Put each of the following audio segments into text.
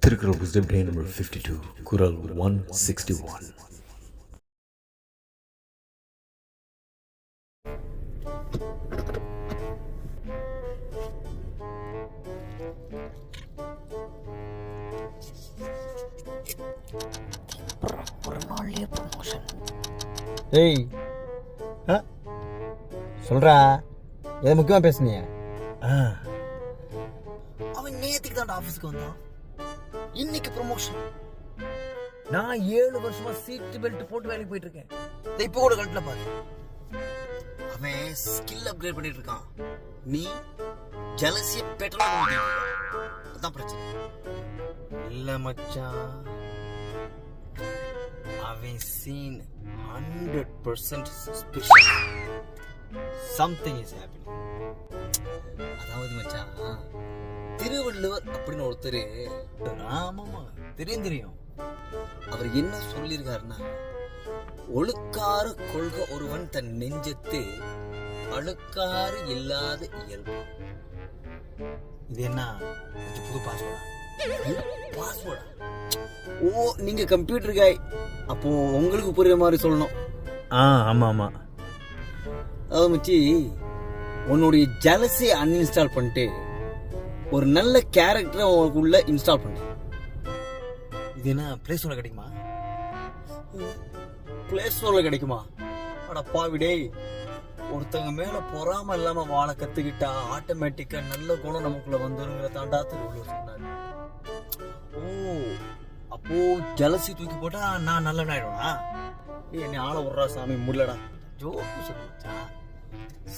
Thirukkural wisdom day number 52 குறள் 161. ஒரு நாள்லயே ப்ரமோஷன். ஏய் சொல்றா, எது முக்கியமா பேசுனிய? அவன் நேத்துக்கு தான் ஆபீஸ்க்கு வந்தான், இன்னைக்கு ப்ரமோஷன். நான் 7 வருஷமா சீட் பெல்ட் போட்டு வேலைக்கு போயிட்டு இருக்கேன். இப்ப கூட கழட்டல பாரு. அவன் ஸ்கில் அப்கிரேட் பண்ணிட்டு இருக்கான், நீ ஜலசிய பெட்டரா பண்ணிட்டு இருக்க. அதான் பிரச்சனை. இல்ல மச்சான், அவன் scene 100% suspicious. Something is happening. அதாவது மச்சான், திருவள்ளுவர் அப்படின்னு ஒருத்தர், ஆமாமா தெரியும். அவர் என்ன சொல்லியிருக்காருன்னா, ஒழுக்காறு கொள்க ஒருவன் தன் நெஞ்சத்து அழுக்காறு இல்லாத இயல்பு. இது என்ன புது பாஸ்வேர்டா? ஓ, நீங்க கம்ப்யூட்டர் காய், அப்போ உங்களுக்கு புரியுற மாதிரி சொல்லணும். ஆமா. அதாவது மச்சி, உன்னுடைய ஜலஸை அன்இன்ஸ்டால் பண்ணிட்டு ஒரு நல்ல கேரக்டரை உனக்குள்ள இன்ஸ்டால் பண்ணு. இது என்ன பிளே ஸ்டோர்ல கிடைக்குமா? பிளே ஸ்டோர்ல கிடைக்குமா? அட பாவிடே, ஒருத்தங்க மேல பொறாம இல்லாம வாழ கத்துக்கிட்டா ஆட்டோமேட்டிக்கா நல்ல குணம் நமக்குள்ள வந்துருங்கிற தாண்டா திருவள்ளுவர் சொன்னாரு. ஓ, அப்போ ஜலசி தூக்கி போட்டா நான் நல்லவன் ஆயிடுவேனா? என்ன ஆள விட்றா சாமி, முடியலடா. ஜோக்கு சொல்லுச்சா?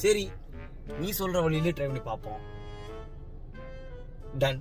சரி, நீ சொல்ற வழியிலே ட்ரை பண்ணி பார்ப்போம். டன்.